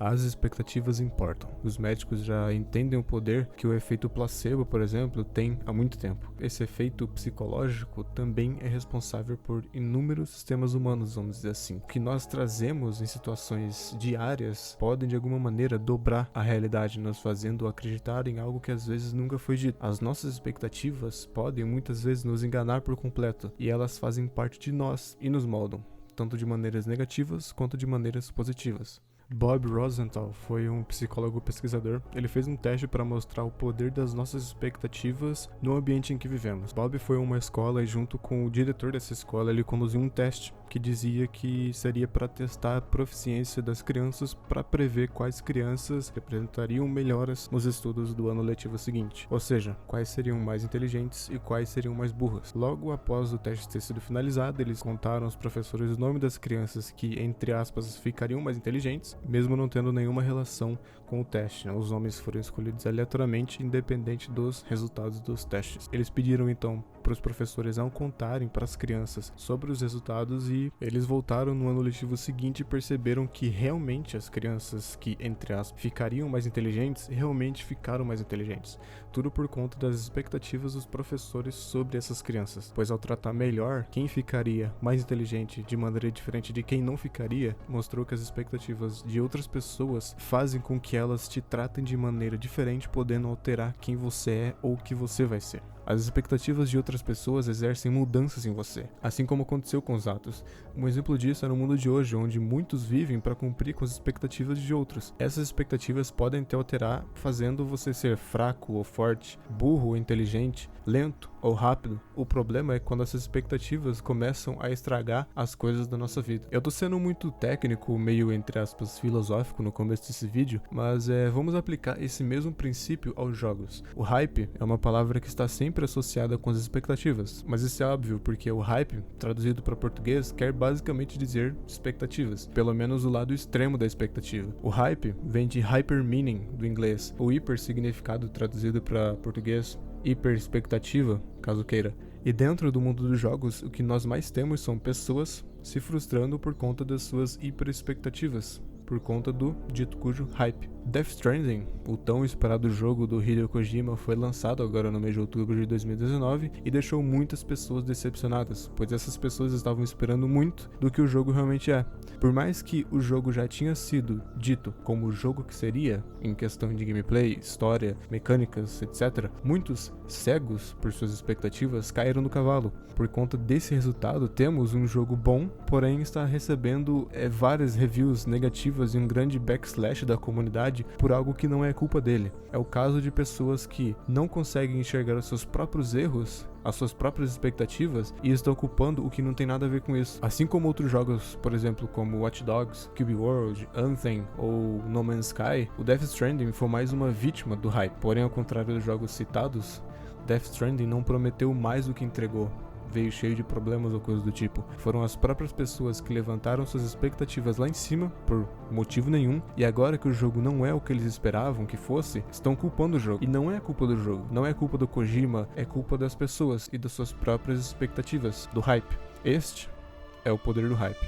As expectativas importam. Os médicos já entendem o poder que o efeito placebo, por exemplo, tem há muito tempo. Esse efeito psicológico também é responsável por inúmeros sistemas humanos, vamos dizer assim. O que nós trazemos em situações diárias podem de alguma maneira dobrar a realidade, nos fazendo acreditar em algo que às vezes nunca foi dito. As nossas expectativas podem muitas vezes nos enganar por completo, e elas fazem parte de nós e nos moldam, tanto de maneiras negativas quanto de maneiras positivas. Bob Rosenthal foi um psicólogo pesquisador. Ele fez um teste para mostrar o poder das nossas expectativas no ambiente em que vivemos. Bob foi a uma escola e junto com o diretor dessa escola ele conduziu um teste que dizia que seria para testar a proficiência das crianças para prever quais crianças representariam melhoras nos estudos do ano letivo seguinte, ou seja, quais seriam mais inteligentes e quais seriam mais burras. Logo após o teste ter sido finalizado, eles contaram aos professores o nome das crianças que, entre aspas, ficariam mais inteligentes, mesmo não tendo nenhuma relação com o teste. Os nomes foram escolhidos aleatoriamente, independente dos resultados dos testes. Eles pediram então para os professores não contarem para as crianças sobre os resultados e eles voltaram no ano letivo seguinte e perceberam que realmente as crianças que, entre aspas, ficariam mais inteligentes, realmente ficaram mais inteligentes. Tudo por conta das expectativas dos professores sobre essas crianças, pois ao tratar melhor quem ficaria mais inteligente de maneira diferente de quem não ficaria, mostrou que as expectativas de outras pessoas fazem com que elas te tratem de maneira diferente, podendo alterar quem você é ou o que você vai ser. As expectativas de outras pessoas exercem mudanças em você, assim como aconteceu com os atos. Um exemplo disso é no mundo de hoje, onde muitos vivem para cumprir com as expectativas de outros. Essas expectativas podem te alterar, fazendo você ser fraco ou forte, burro ou inteligente, lento ou rápido. O problema é quando essas expectativas começam a estragar as coisas da nossa vida. Eu tô sendo muito técnico, meio entre aspas filosófico no começo desse vídeo, mas vamos aplicar esse mesmo princípio aos jogos. O hype é uma palavra que está sempre associada com as expectativas, mas isso é óbvio porque o hype, traduzido para português, quer basicamente dizer expectativas, pelo menos o lado extremo da expectativa. O hype vem de hyper meaning do inglês, o hiper significado traduzido para português, hiper expectativa, caso queira. E dentro do mundo dos jogos, o que nós mais temos são pessoas se frustrando por conta das suas hiper expectativas, por conta do dito cujo hype. Death Stranding, o tão esperado jogo do Hideo Kojima, foi lançado agora no mês de outubro de 2019 e deixou muitas pessoas decepcionadas, pois essas pessoas estavam esperando muito do que o jogo realmente é. Por mais que o jogo já tinha sido dito como o jogo que seria, em questão de gameplay, história, mecânicas, etc., muitos, cegos por suas expectativas, caíram do cavalo. Por conta desse resultado, temos um jogo bom, porém está recebendo várias reviews negativas e um grande backslash da comunidade por algo que não é culpa dele. É o caso de pessoas que não conseguem enxergar os seus próprios erros, as suas próprias expectativas, e estão culpando o que não tem nada a ver com isso. Assim como outros jogos, por exemplo, como Watch Dogs, Cube World, Anthem ou No Man's Sky, o Death Stranding foi mais uma vítima do hype. Porém, ao contrário dos jogos citados, Death Stranding não prometeu mais do que entregou. Veio cheio de problemas ou coisa do tipo. Foram as próprias pessoas que levantaram suas expectativas lá em cima, por motivo nenhum, e agora que o jogo não é o que eles esperavam que fosse, estão culpando o jogo. E não é culpa do jogo, não é culpa do Kojima, é culpa das pessoas e das suas próprias expectativas, do hype. Este é o poder do hype.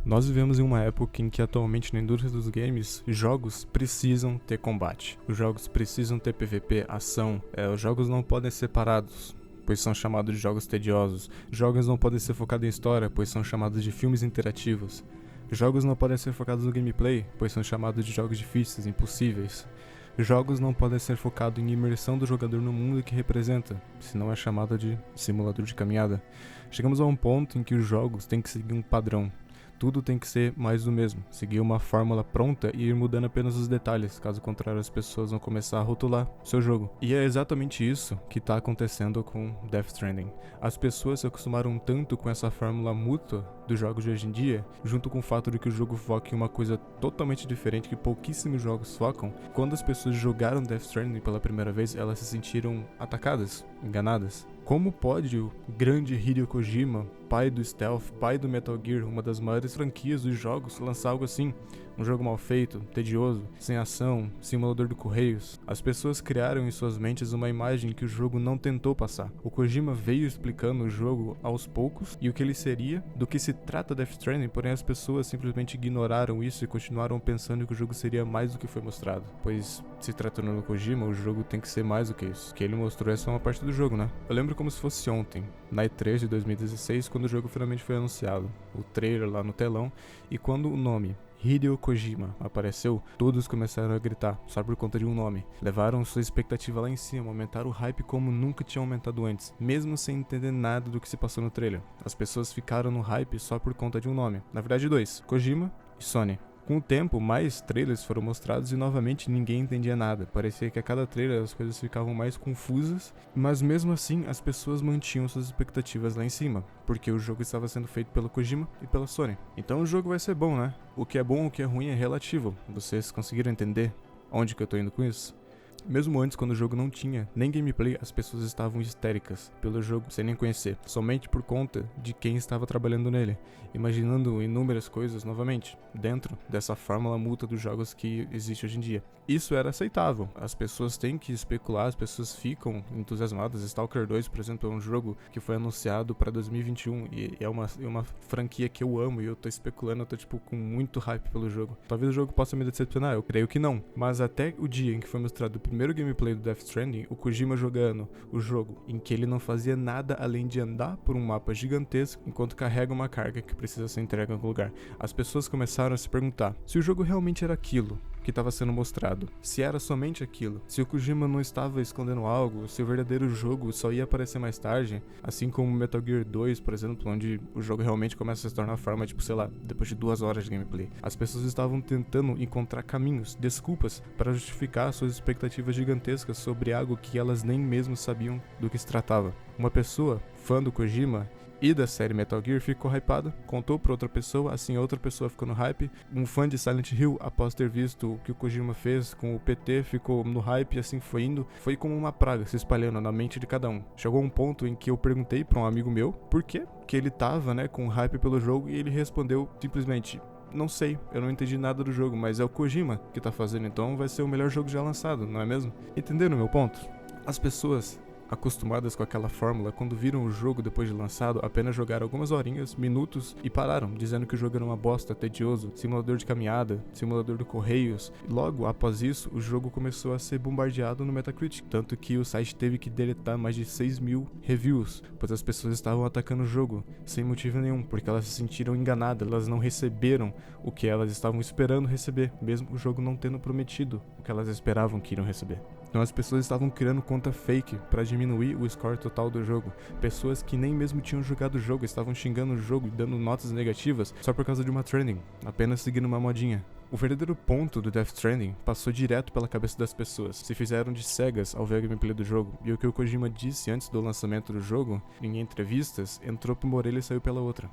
Nós vivemos em uma época em que atualmente na indústria dos games, jogos precisam ter combate. Os jogos precisam ter PVP, ação. Os jogos não podem ser parados, pois são chamados de jogos tediosos. Jogos não podem ser focados em história, pois são chamados de filmes interativos. Jogos não podem ser focados no gameplay, pois são chamados de jogos difíceis, impossíveis. Jogos não podem ser focados em imersão do jogador no mundo que representa, senão é chamado de simulador de caminhada. Chegamos a um ponto em que os jogos têm que seguir um padrão. Tudo tem que ser mais do mesmo, seguir uma fórmula pronta e ir mudando apenas os detalhes, caso contrário as pessoas vão começar a rotular o seu jogo. E é exatamente isso que tá acontecendo com Death Stranding. As pessoas se acostumaram tanto com essa fórmula mútua dos jogos de hoje em dia, junto com o fato de que o jogo foca em uma coisa totalmente diferente que pouquíssimos jogos focam. Quando as pessoas jogaram Death Stranding pela primeira vez, elas se sentiram atacadas, enganadas. Como pode o grande Hideo Kojima, pai do stealth, pai do Metal Gear, uma das maiores franquias dos jogos, lançar algo assim? Um jogo mal feito, tedioso, sem ação, simulador de correios. As pessoas criaram em suas mentes uma imagem que o jogo não tentou passar. O Kojima veio explicando o jogo aos poucos e o que ele seria, do que se trata Death Stranding, porém as pessoas simplesmente ignoraram isso e continuaram pensando que o jogo seria mais do que foi mostrado. Pois, se tratando do Kojima, o jogo tem que ser mais do que isso. O que ele mostrou é só uma parte do jogo, né? Eu lembro como se fosse ontem, na E3 de 2016, quando o jogo finalmente foi anunciado. O trailer lá no telão, e quando o nome Hideo Kojima apareceu, todos começaram a gritar, só por conta de um nome. Levaram sua expectativa lá em cima, aumentaram o hype como nunca tinha aumentado antes, mesmo sem entender nada do que se passou no trailer. As pessoas ficaram no hype só por conta de um nome. Na verdade, dois: Kojima e Sony. Com o tempo, mais trailers foram mostrados e novamente ninguém entendia nada. Parecia que a cada trailer as coisas ficavam mais confusas, mas mesmo assim as pessoas mantinham suas expectativas lá em cima, porque o jogo estava sendo feito pelo Kojima e pela Sony. Então o jogo vai ser bom, né? O que é bom, o que é ruim é relativo. Vocês conseguiram entender onde que eu tô indo com isso? Mesmo antes, quando o jogo não tinha nem gameplay, as pessoas estavam histéricas pelo jogo, sem nem conhecer, somente por conta de quem estava trabalhando nele, imaginando inúmeras coisas novamente, dentro dessa fórmula mútua dos jogos que existe hoje em dia. Isso era aceitável, as pessoas têm que especular, as pessoas ficam entusiasmadas. Stalker 2, por exemplo, é um jogo que foi anunciado para 2021 e é uma franquia que eu amo e eu tô especulando, eu tô tipo com muito hype pelo jogo. Talvez o jogo possa me decepcionar, eu creio que não, mas até o dia em que foi mostrado o primeiro gameplay do Death Stranding, o Kojima jogando o jogo, em que ele não fazia nada além de andar por um mapa gigantesco enquanto carrega uma carga que precisa ser entregue em algum lugar. As pessoas começaram a se perguntar se o jogo realmente era aquilo que estava sendo mostrado, se era somente aquilo, se o Kojima não estava escondendo algo, se o verdadeiro jogo só ia aparecer mais tarde, assim como Metal Gear 2, por exemplo, onde o jogo realmente começa a se tornar forma, tipo, sei lá, depois de 2 horas de gameplay. As pessoas estavam tentando encontrar caminhos, desculpas, para justificar suas expectativas gigantescas sobre algo que elas nem mesmo sabiam do que se tratava. Uma pessoa, fã do Kojima e da série Metal Gear, ficou hypada, contou pra outra pessoa, assim outra pessoa ficou no hype. Um fã de Silent Hill, após ter visto o que o Kojima fez com o PT, ficou no hype e assim foi indo. Foi como uma praga se espalhando na mente de cada um. Chegou um ponto em que eu perguntei pra um amigo meu por quê que ele tava, com hype pelo jogo, e ele respondeu simplesmente: não sei, eu não entendi nada do jogo, mas é o Kojima que tá fazendo, então vai ser o melhor jogo já lançado, não é mesmo? Entenderam o meu ponto? As pessoas acostumadas com aquela fórmula, quando viram o jogo depois de lançado, apenas jogaram algumas horinhas, minutos e pararam, dizendo que o jogo era uma bosta, tedioso, simulador de caminhada, simulador de correios. Logo após isso, o jogo começou a ser bombardeado no Metacritic, tanto que o site teve que deletar mais de 6.000 reviews, pois as pessoas estavam atacando o jogo sem motivo nenhum, porque elas se sentiram enganadas, elas não receberam o que elas estavam esperando receber, mesmo o jogo não tendo prometido o que elas esperavam que iriam receber. Então as pessoas estavam criando conta fake para diminuir o score total do jogo. Pessoas que nem mesmo tinham jogado o jogo estavam xingando o jogo e dando notas negativas só por causa de uma trending, apenas seguindo uma modinha. O verdadeiro ponto do Death Stranding passou direto pela cabeça das pessoas, se fizeram de cegas ao ver a gameplay do jogo, e o que o Kojima disse antes do lançamento do jogo, em entrevistas, entrou por uma orelha e saiu pela outra.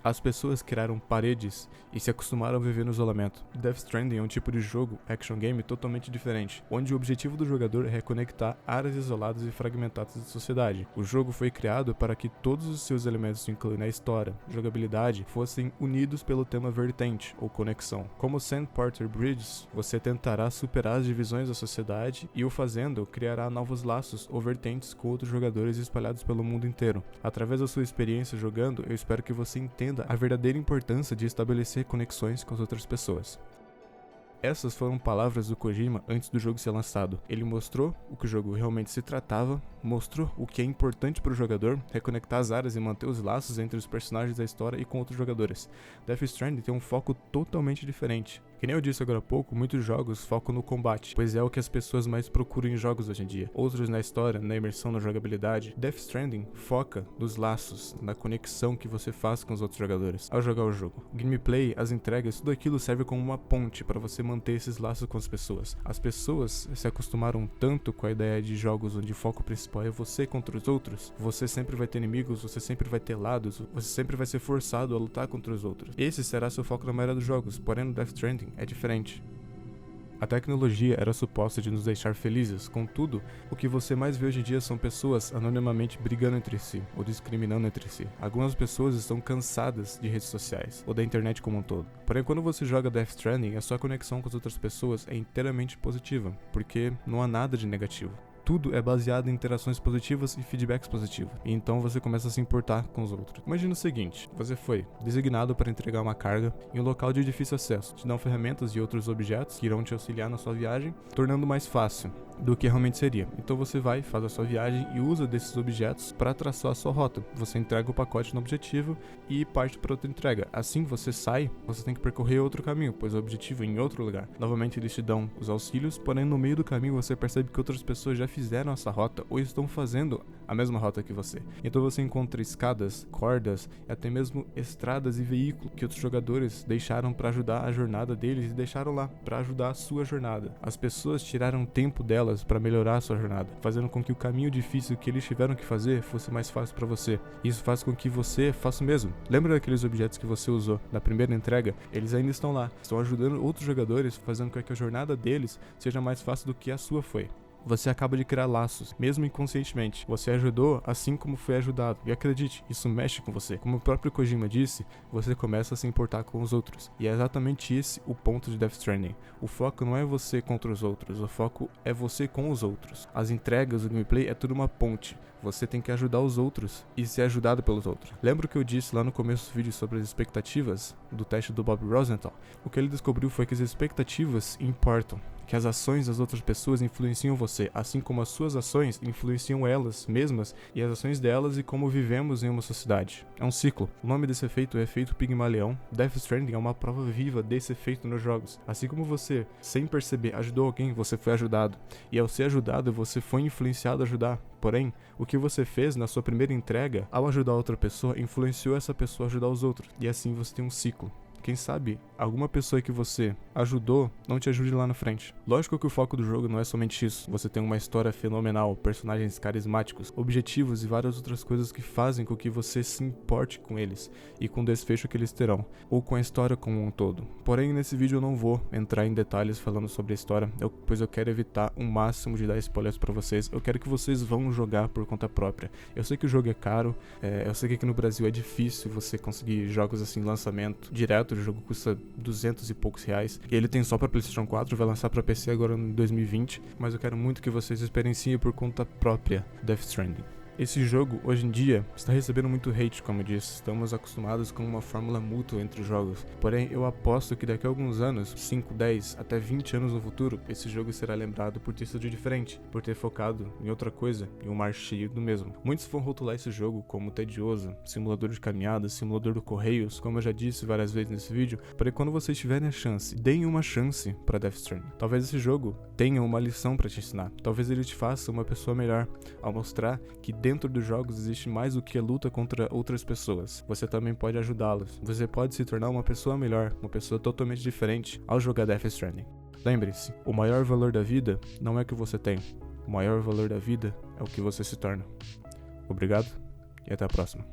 As pessoas criaram paredes e se acostumaram a viver no isolamento. Death Stranding é um tipo de jogo, action game, totalmente diferente, onde o objetivo do jogador é reconectar áreas isoladas e fragmentadas da sociedade. O jogo foi criado para que todos os seus elementos, incluindo a história, jogabilidade, fossem unidos pelo tema vertente, ou conexão. Como Sam Porter Bridges, você tentará superar as divisões da sociedade e, o fazendo, criará novos laços ou vertentes com outros jogadores espalhados pelo mundo inteiro. Através da sua experiência jogando, eu espero que você entenda a verdadeira importância de estabelecer conexões com as outras pessoas. Essas foram palavras do Kojima antes do jogo ser lançado. Ele mostrou o que o jogo realmente se tratava, mostrou o que é importante para o jogador, reconectar as áreas e manter os laços entre os personagens da história e com outros jogadores. Death Stranding tem um foco totalmente diferente. Que nem eu disse agora há pouco, muitos jogos focam no combate, pois é o que as pessoas mais procuram em jogos hoje em dia. Outros na história, na imersão, na jogabilidade. Death Stranding foca nos laços, na conexão que você faz com os outros jogadores ao jogar o jogo. O gameplay, as entregas, tudo aquilo serve como uma ponte para você manter esses laços com as pessoas. As pessoas se acostumaram tanto com a ideia de jogos onde o foco principal é você contra os outros. Você sempre vai ter inimigos, você sempre vai ter lados, você sempre vai ser forçado a lutar contra os outros. Esse será seu foco na maioria dos jogos, porém no Death Stranding é diferente. A tecnologia era suposta de nos deixar felizes, contudo, o que você mais vê hoje em dia são pessoas anonimamente brigando entre si, ou discriminando entre si. Algumas pessoas estão cansadas de redes sociais, ou da internet como um todo. Porém, quando você joga Death Stranding, a sua conexão com as outras pessoas é inteiramente positiva, porque não há nada de negativo. Tudo é baseado em interações positivas e feedbacks positivos, e então você começa a se importar com os outros. Imagina o seguinte, você foi designado para entregar uma carga em um local de difícil acesso, te dão ferramentas e outros objetos que irão te auxiliar na sua viagem, tornando mais fácil do que realmente seria. Então você vai, faz a sua viagem e usa desses objetos para traçar a sua rota. Você entrega o pacote no objetivo e parte para outra entrega. Assim que você sai, você tem que percorrer outro caminho, pois o objetivo é em outro lugar. Novamente eles te dão os auxílios, porém no meio do caminho você percebe que outras pessoas já fizeram essa rota ou estão fazendo a mesma rota que você. Então você encontra escadas, cordas e até mesmo estradas e veículos que outros jogadores deixaram para ajudar a jornada deles e deixaram lá para ajudar a sua jornada. As pessoas tiraram tempo delas para melhorar a sua jornada, fazendo com que o caminho difícil que eles tiveram que fazer fosse mais fácil para você. Isso faz com que você faça o mesmo. Lembra daqueles objetos que você usou na primeira entrega? Eles ainda estão lá, estão ajudando outros jogadores, fazendo com que a jornada deles seja mais fácil do que a sua foi. Você acaba de criar laços, mesmo inconscientemente. Você ajudou assim como foi ajudado. E acredite, isso mexe com você. Como o próprio Kojima disse, você começa a se importar com os outros. E é exatamente esse o ponto de Death Stranding. O foco não é você contra os outros, o foco é você com os outros. As entregas, o gameplay é tudo uma ponte. Você tem que ajudar os outros e ser ajudado pelos outros. Lembra o que eu disse lá no começo do vídeo sobre as expectativas do teste do Bob Rosenthal? O que ele descobriu foi que as expectativas importam. Que as ações das outras pessoas influenciam você, assim como as suas ações influenciam elas mesmas e as ações delas e como vivemos em uma sociedade. É um ciclo. O nome desse efeito é efeito Pigmalion. Death Stranding é uma prova viva desse efeito nos jogos. Assim como você, sem perceber, ajudou alguém, você foi ajudado. E ao ser ajudado, você foi influenciado a ajudar. Porém, o que você fez na sua primeira entrega, ao ajudar outra pessoa, influenciou essa pessoa a ajudar os outros. E assim você tem um ciclo. Quem sabe, alguma pessoa que você ajudou não te ajude lá na frente. Lógico que o foco do jogo não é somente isso. Você tem uma história fenomenal, personagens carismáticos, objetivos e várias outras coisas que fazem com que você se importe com eles e com o desfecho que eles terão, ou com a história como um todo. Porém, nesse vídeo eu não vou entrar em detalhes falando sobre a história, pois eu quero evitar o máximo de dar spoilers pra vocês. Eu quero que vocês vão jogar por conta própria. Eu sei que o jogo é caro, eu sei que aqui no Brasil é difícil você conseguir jogos assim, lançamento direto. O jogo custa 200 e poucos reais. E ele tem só pra PlayStation 4, vai lançar pra PC agora em 2020. Mas eu quero muito que vocês experienciem por conta própria Death Stranding. Esse jogo, hoje em dia, está recebendo muito hate, como eu disse. Estamos acostumados com uma fórmula mútua entre os jogos. Porém, eu aposto que daqui a alguns anos, 5, 10, até 20 anos no futuro, esse jogo será lembrado por ter sido diferente, por ter focado em outra coisa, em um mar cheio do mesmo. Muitos vão rotular esse jogo como tedioso, simulador de caminhada, simulador do Correios, como eu já disse várias vezes nesse vídeo. Porém, quando vocês tiverem a chance, deem uma chance para Death Stranding. Talvez esse jogo tenha uma lição para te ensinar. Talvez ele te faça uma pessoa melhor, ao mostrar que dentro dos jogos existe mais do que a luta contra outras pessoas. Você também pode ajudá-los. Você pode se tornar uma pessoa melhor, uma pessoa totalmente diferente ao jogar Death Stranding. Lembre-se, o maior valor da vida não é o que você tem. O maior valor da vida é o que você se torna. Obrigado e até a próxima.